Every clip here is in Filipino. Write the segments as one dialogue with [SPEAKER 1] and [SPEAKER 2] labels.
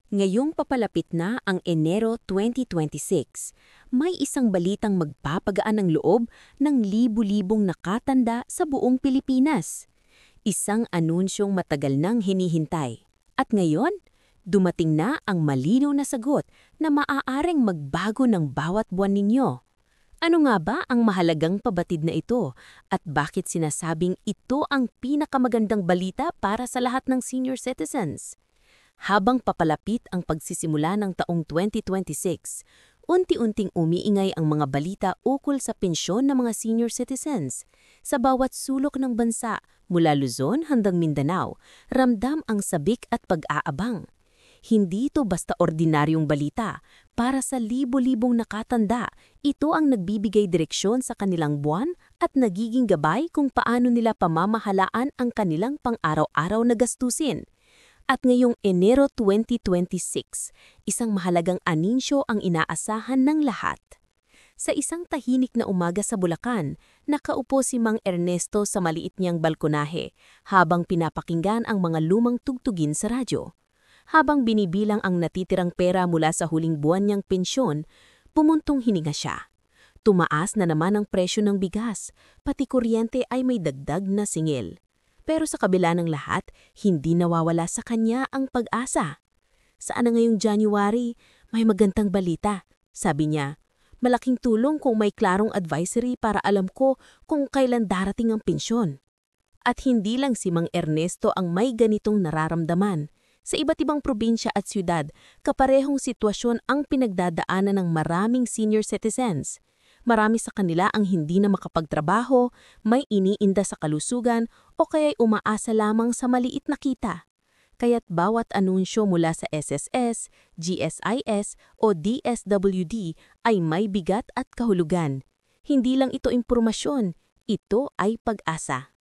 [SPEAKER 1] Ngayong papalapit na ang Enero 2026, may isang balitang magpapagaan ng loob ng libu-libong nakatanda sa buong Pilipinas. Isang anunsyong matagal nang hinihintay. At ngayon, dumating na ang malinaw na sagot na maaaring magbago ng bawat buwan ninyo. Ano nga ba ang mahalagang pabatid na ito at bakit sinasabing ito ang pinakamagandang balita para sa lahat ng senior citizens? Habang papalapit ang pagsisimula ng taong 2026, unti-unting umiingay ang mga balita ukol sa pensyon ng mga senior citizens. Sa bawat sulok ng bansa, mula Luzon hanggang Mindanao, ramdam ang sabik at pag-aabang. Hindi ito basta ordinaryong balita. Para sa libo-libong nakatanda, ito ang nagbibigay direksyon sa kanilang buwan at nagiging gabay kung paano nila pamamahalaan ang kanilang pang-araw-araw na gastusin. At ngayong Enero 2026, isang mahalagang aninsyo ang inaasahan ng lahat. Sa isang tahimik na umaga sa Bulacan, nakaupo si Mang Ernesto sa maliit niyang balkonahe habang pinapakinggan ang mga lumang tugtugin sa radyo. Habang binibilang ang natitirang pera mula sa huling buwan niyang pensyon, bumuntong hininga siya. Tumaas na naman ang presyo ng bigas, pati kuryente ay may dagdag na singil. Pero sa kabila ng lahat, hindi nawawala sa kanya ang pag-asa. Saan na ngayong January, may magandang balita, sabi niya. Malaking tulong kung may klarong advisory para alam ko kung kailan darating ang pensyon. At hindi lang si Mang Ernesto ang may ganitong nararamdaman. Sa iba't ibang probinsya at syudad, kaparehong sitwasyon ang pinagdadaanan ng maraming senior citizens. Marami sa kanila ang hindi na makapagtrabaho, may iniinda sa kalusugan o kaya'y umaasa lamang sa maliit na kita. Kaya't bawat anunsyo mula sa SSS, GSIS o DSWD ay may bigat at kahulugan. Hindi lang ito impormasyon, ito ay pag-asa.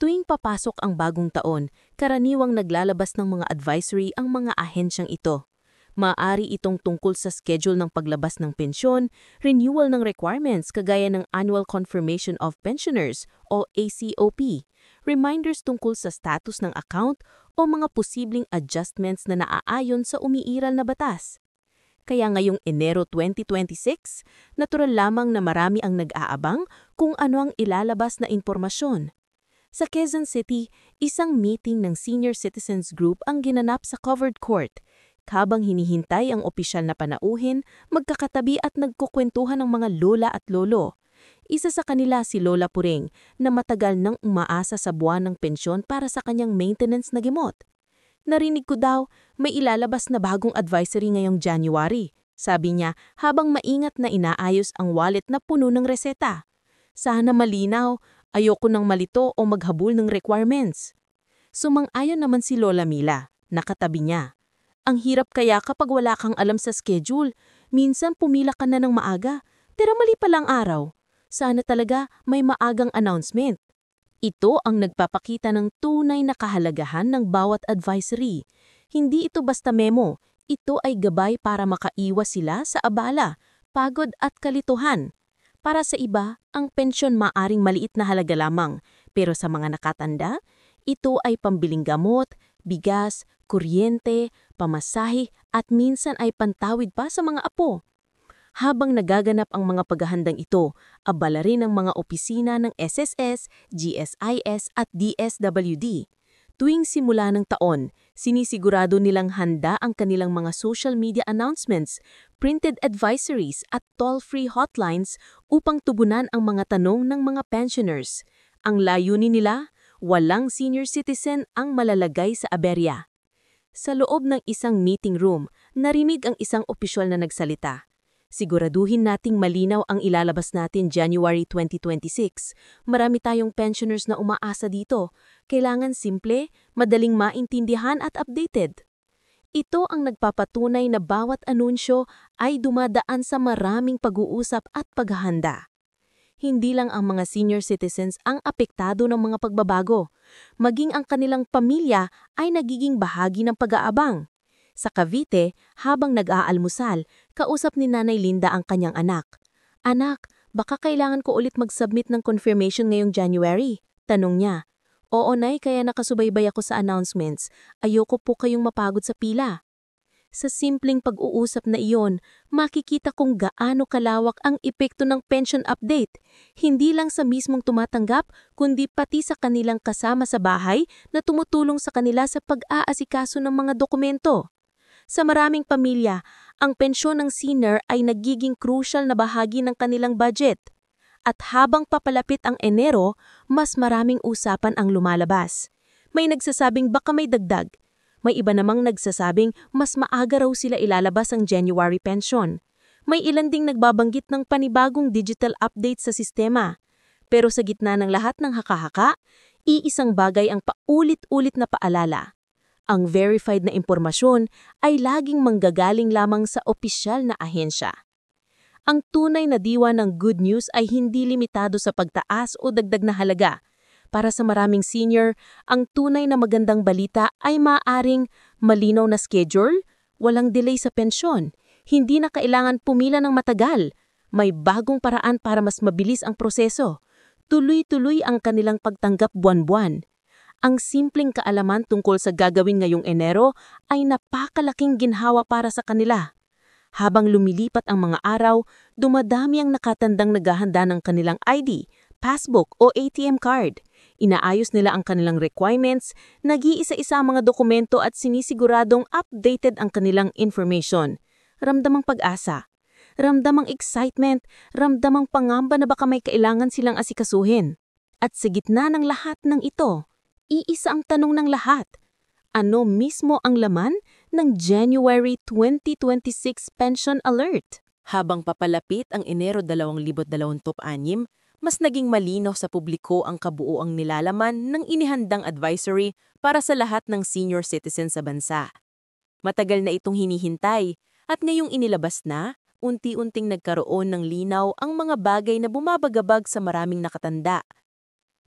[SPEAKER 1] Tuwing papasok ang bagong taon, karaniwang naglalabas ng mga advisory ang mga ahensyang ito. Maaari itong tungkol sa schedule ng paglabas ng pensyon, renewal ng requirements kagaya ng Annual Confirmation of Pensioners o ACOP, reminders tungkol sa status ng account o mga posibleng adjustments na naaayon sa umiiral na batas. Kaya ngayong Enero 2026, natural lamang na marami ang nag-aabang kung ano ang ilalabas na impormasyon. Sa Quezon City, isang meeting ng Senior Citizens Group ang ginanap sa covered court. Habang hinihintay ang opisyal na panauhin, magkakatabi at nagkukwentuhan ng mga lola at lolo. Isa sa kanila si Lola Puring na matagal nang umaasa sa buwan ng pensyon para sa kanyang maintenance na gamot. Narinig ko daw, may ilalabas na bagong advisory ngayong January, sabi niya habang maingat na inaayos ang wallet na puno ng reseta. Sana malinaw, ayoko nang malito o maghabol ng requirements. Sumang-ayon naman si Lola Mila, nakatabi niya. Ang hirap kaya kapag wala kang alam sa schedule. Minsan pumila ka na ng maaga, pero mali palang araw. Sana talaga may maagang announcement. Ito ang nagpapakita ng tunay na kahalagahan ng bawat advisory. Hindi ito basta memo, ito ay gabay para makaiwas sila sa abala, pagod at kalituhan. Para sa iba, ang pensyon maaring maliit na halaga lamang, pero sa mga nakatanda, ito ay pambiling gamot, bigas, kuryente, pamasahe at minsan ay pantawid pa sa mga apo. Habang nagaganap ang mga paghahandang ito, abala rin ang mga opisina ng SSS, GSIS at DSWD. Tuwing simula ng taon, sinisigurado nilang handa ang kanilang mga social media announcements, printed advisories at toll-free hotlines upang tugunan ang mga tanong ng mga pensioners. Ang layunin nila, walang senior citizen ang malalagay sa aberya. Sa loob ng isang meeting room, narinig ang isang opisyal na nagsalita. Siguraduhin nating malinaw ang ilalabas natin January 2026. Marami tayong pensioners na umaasa dito. Kailangan simple, madaling maintindihan at updated. Ito ang nagpapatunay na bawat anunsyo ay dumadaan sa maraming pag-uusap at paghahanda. Hindi lang ang mga senior citizens ang apektado ng mga pagbabago. Maging ang kanilang pamilya ay nagiging bahagi ng pag-aabang. Sa Cavite, habang nag-aalmusal, kausap ni Nanay Linda ang kanyang anak. Anak, baka kailangan ko ulit mag-submit ng confirmation ngayong January? Tanong niya. Oo, Nay, kaya nakasubaybay ako sa announcements. Ayoko po kayong mapagod sa pila. Sa simpleng pag-uusap na iyon, makikita kung gaano kalawak ang epekto ng pension update, hindi lang sa mismong tumatanggap, kundi pati sa kanilang kasama sa bahay na tumutulong sa kanila sa pag-aasikaso ng mga dokumento. Sa maraming pamilya, ang pensyon ng senior ay nagiging crucial na bahagi ng kanilang budget. At habang papalapit ang Enero, mas maraming usapan ang lumalabas. May nagsasabing baka may dagdag. May iba namang nagsasabing mas maaga raw sila ilalabas ang January pension. May ilan ding nagbabanggit ng panibagong digital update sa sistema. Pero sa gitna ng lahat ng haka-haka, iisang bagay ang paulit-ulit na paalala. Ang verified na impormasyon ay laging manggagaling lamang sa opisyal na ahensya. Ang tunay na diwa ng good news ay hindi limitado sa pagtaas o dagdag na halaga. Para sa maraming senior, ang tunay na magandang balita ay maaaring malinaw na schedule, walang delay sa pensyon, hindi na kailangan pumila ng matagal, may bagong paraan para mas mabilis ang proseso, tuloy-tuloy ang kanilang pagtanggap buwan-buwan. Ang simpleng kaalaman tungkol sa gagawin ngayong Enero ay napakalaking ginhawa para sa kanila. Habang lumilipat ang mga araw, dumadami ang nakatandang naghahanda ng kanilang ID, passbook o ATM card. Inaayos nila ang kanilang requirements, nag-iisa-isa ang mga dokumento at sinisiguradong updated ang kanilang information. Ramdamang pag-asa, ramdamang excitement, ramdamang pangamba na baka may kailangan silang asikasuhin. At sa gitna ng lahat ng ito, iisa ang tanong ng lahat. Ano mismo ang laman ng January 2026 Pension Alert? Habang papalapit ang Enero 2026, mas naging malinaw sa publiko ang kabuuang nilalaman ng inihandang advisory para sa lahat ng senior citizen sa bansa. Matagal na itong hinihintay at ngayong inilabas na, unti-unting nagkaroon ng linaw ang mga bagay na bumabagabag sa maraming nakatanda.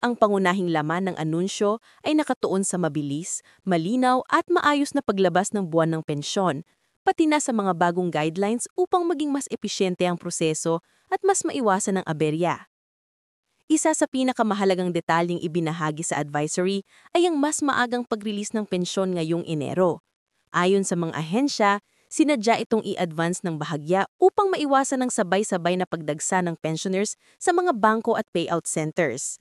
[SPEAKER 1] Ang pangunahing laman ng anunsyo ay nakatuon sa mabilis, malinaw at maayos na paglabas ng buwan ng pensyon, pati na sa mga bagong guidelines upang maging mas episyente ang proseso at mas maiwasan ang aberya. Isa sa pinakamahalagang detalyeng ibinahagi sa advisory ay ang mas maagang pag-release ng pensyon ngayong Enero. Ayon sa mga ahensya, sinadya itong i-advance ng bahagya upang maiwasan ang sabay-sabay na pagdagsa ng pensioners sa mga bangko at payout centers.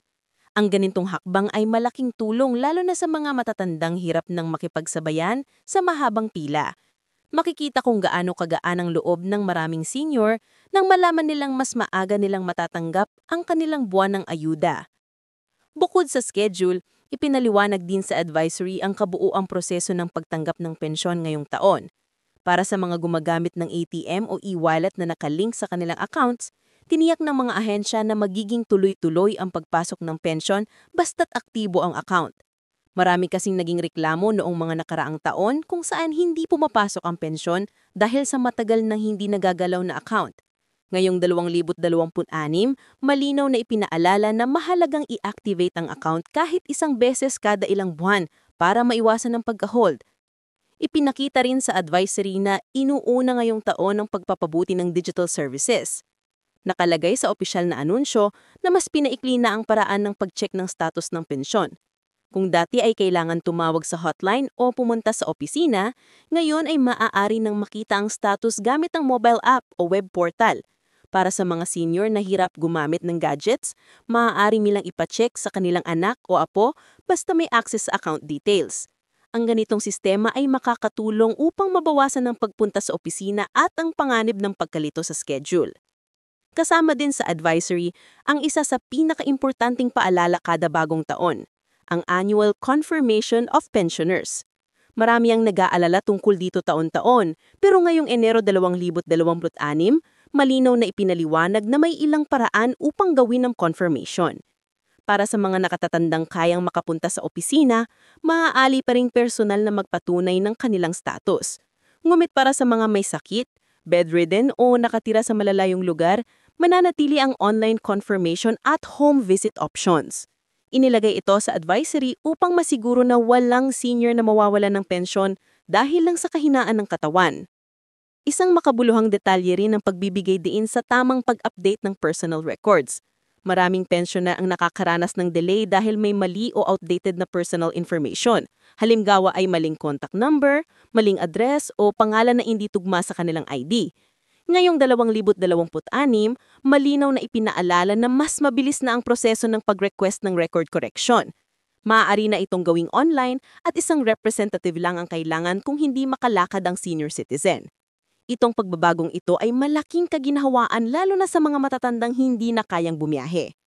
[SPEAKER 1] Ang ganitong hakbang ay malaking tulong lalo na sa mga matatandang hirap ng makipagsabayan sa mahabang pila. Makikita kung gaano kagaan ang loob ng maraming senior nang malaman nilang mas maaga nilang matatanggap ang kanilang buwan ng ayuda. Bukod sa schedule, ipinaliwanag din sa advisory ang kabuuang proseso ng pagtanggap ng pensyon ngayong taon. Para sa mga gumagamit ng ATM o e-wallet na nakalink sa kanilang accounts, tiniyak ng mga ahensya na magiging tuloy-tuloy ang pagpasok ng pensyon basta't aktibo ang account. Marami kasing naging reklamo noong mga nakaraang taon kung saan hindi pumapasok ang pensyon dahil sa matagal nang hindi nagagalaw na account. Ngayong 2026, malinaw na ipinaalala na mahalagang i-activate ang account kahit isang beses kada ilang buwan para maiwasan ang pagka-hold. Ipinakita rin sa advisory na inuuna ngayong taon ang pagpapabuti ng digital services. Nakalagay sa opisyal na anunsyo na mas pinaikli na ang paraan ng pag-check ng status ng pensyon. Kung dati ay kailangan tumawag sa hotline o pumunta sa opisina, ngayon ay maaari nang makita ang status gamit ang mobile app o web portal. Para sa mga senior na hirap gumamit ng gadgets, maaari nilang ipacheck sa kanilang anak o apo basta may access sa account details. Ang ganitong sistema ay makakatulong upang mabawasan ang pagpunta sa opisina at ang panganib ng pagkalito sa schedule. Kasama din sa advisory ang isa sa pinakaimportanteng paalala kada bagong taon, ang Annual Confirmation of Pensioners. Marami ang nag-aalala tungkol dito taon-taon, pero ngayong Enero 2026, malinaw na ipinaliwanag na may ilang paraan upang gawin ang confirmation. Para sa mga nakatatandang kayang makapunta sa opisina, maaari pa ring personal na magpatunay ng kanilang status. Ngunit para sa mga may sakit, bedridden o nakatira sa malalayong lugar, mananatili ang online confirmation at home visit options. Inilagay ito sa advisory upang masiguro na walang senior na mawawalan ng pensyon dahil lang sa kahinaan ng katawan. Isang makabuluhang detalye rin ang pagbibigay diin sa tamang pag-update ng personal records.
[SPEAKER 2] Maraming pensioner ang nakakaranas ng delay dahil may mali o outdated na personal information. Halimbawa ay maling contact number, maling address o pangalan na hindi tugma sa kanilang ID. Ngayong 2026, malinaw na ipinaalala na mas mabilis na ang proseso ng pag-request ng record correction. Maaari na itong gawing online at isang representative lang ang kailangan kung hindi makalakad ang senior citizen. Itong pagbabagong ito ay malaking kaginhawaan lalo na sa mga matatandang hindi na kayang bumiyahe.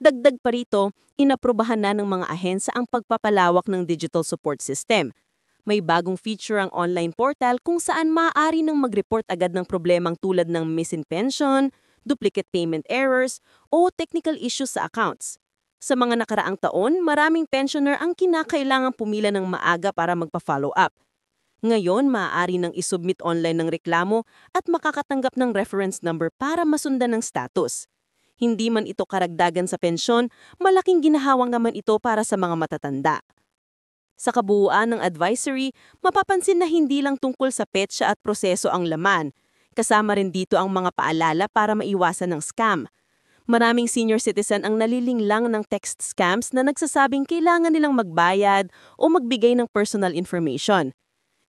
[SPEAKER 2] Dagdag pa rito, inaprubahan na ng mga ahensya ang pagpapalawak ng digital support system. May bagong feature ang online portal kung saan maaari nang mag-report agad ng problemang tulad ng missing pension, duplicate payment errors, o technical issues sa accounts. Sa mga nakaraang taon, maraming pensioner ang kinakailangang pumila ng maaga para magpa-follow up. Ngayon, maaari nang isubmit online ng reklamo at makakatanggap ng reference number para masundan ng status. Hindi man ito karagdagan sa pensyon, malaking ginahawang naman ito para sa mga matatanda. Sa kabuuan ng advisory, mapapansin na hindi lang tungkol sa petsa at proseso ang laman. Kasama rin dito ang mga paalala para maiwasan ng scam. Maraming senior citizen ang nalilinglang ng text scams na nagsasabing kailangan nilang magbayad o magbigay ng personal information.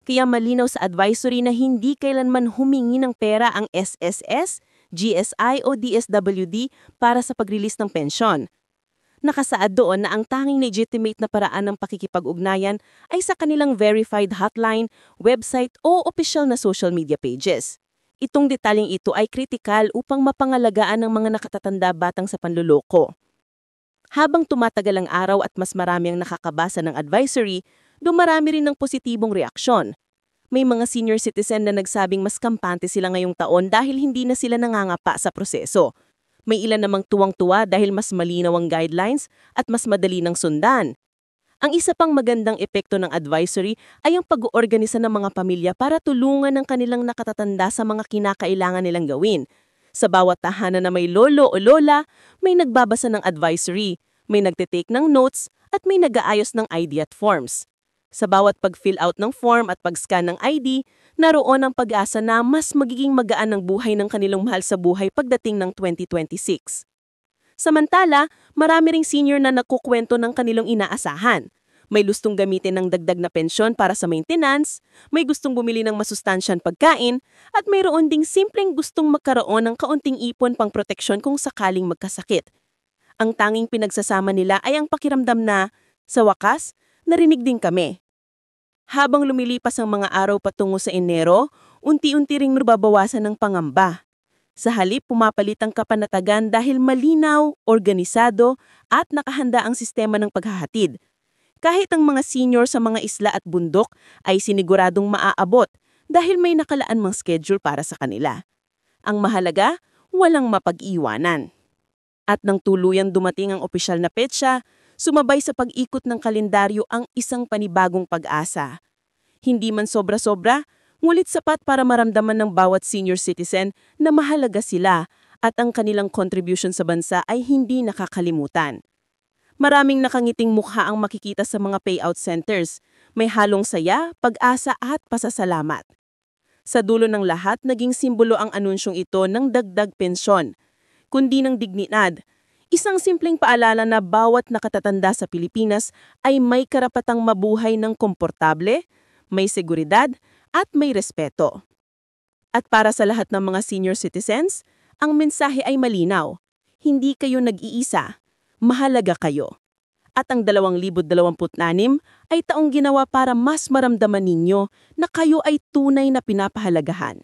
[SPEAKER 2] Kaya malinaw sa advisory na hindi kailanman humingi ng pera ang SSS, GSI o DSWD para sa pag-release ng pensyon. Nakasaad doon na ang tanging legitimate na paraan ng pakikipag-ugnayan ay sa kanilang verified hotline, website o opisyal na social media pages. Itong detalyeng ito ay kritikal upang mapangalagaan ng mga nakatatanda batang sa panluloko. Habang tumatagal ang araw at mas marami ang nakakabasa ng advisory, dumarami rin ng positibong reaksyon. May mga senior citizen na nagsabing mas kampante sila ngayong taon dahil hindi na sila nangangapa sa proseso. May ilan namang tuwang-tuwa dahil mas malinaw ang guidelines at mas madali ng sundan. Ang isa pang magandang epekto ng advisory ay ang pag-oorganisa ng mga pamilya para tulungan ng kanilang nakatatanda sa mga kinakailangan nilang gawin. Sa bawat tahanan na may lolo o lola, may nagbabasa ng advisory, may nagtitake ng notes at may nag-aayos ng ID at forms. Sa bawat pag-fill out ng form at pag-scan ng ID, naroon ang pag-asa na mas magiging magaan ang buhay ng kanilang mahal sa buhay pagdating ng 2026. Samantala, marami ring senior na nakukwento ng kanilang inaasahan. May gustong gamitin ng dagdag na pensyon para sa maintenance, may gustong bumili ng masustansyang pagkain, at mayroon ding simpleng gustong magkaroon ng kaunting ipon pang proteksyon kung sakaling magkasakit. Ang tanging pinagsasama nila ay ang pakiramdam na, sa wakas, narinig din kami. Habang lumilipas ang mga araw patungo sa Enero, unti-unti ring nababawasan ng pangamba. Sa halip, pumapalit ang kapanatagan dahil malinaw, organisado, at nakahanda ang sistema ng paghahatid. Kahit ang mga senior sa mga isla at bundok ay siniguradong maaabot dahil may nakalaan mang schedule para sa kanila. Ang mahalaga, walang mapag-iwanan. At nang tuluyang dumating ang opisyal na petsa, sumabay sa pag-ikot ng kalendaryo ang isang panibagong pag-asa. Hindi man sobra-sobra, ngulit sapat para maramdaman ng bawat senior citizen na mahalaga sila at ang kanilang contribution sa bansa ay hindi nakakalimutan. Maraming nakangiting mukha ang makikita sa mga payout centers. May halong saya, pag-asa at pasasalamat. Sa dulo ng lahat, naging simbolo ang anunsyong ito ng dagdag pensyon, kundi ng dignidad. Isang simpleng paalala na bawat nakatatanda sa Pilipinas ay may karapatang mabuhay ng komportable, may seguridad at may respeto. At para sa lahat ng mga senior citizens, ang mensahe ay malinaw. Hindi kayo nag-iisa, mahalaga kayo. At ang 2026 ay taong ginawa para mas maramdaman ninyo na kayo ay tunay na pinapahalagahan.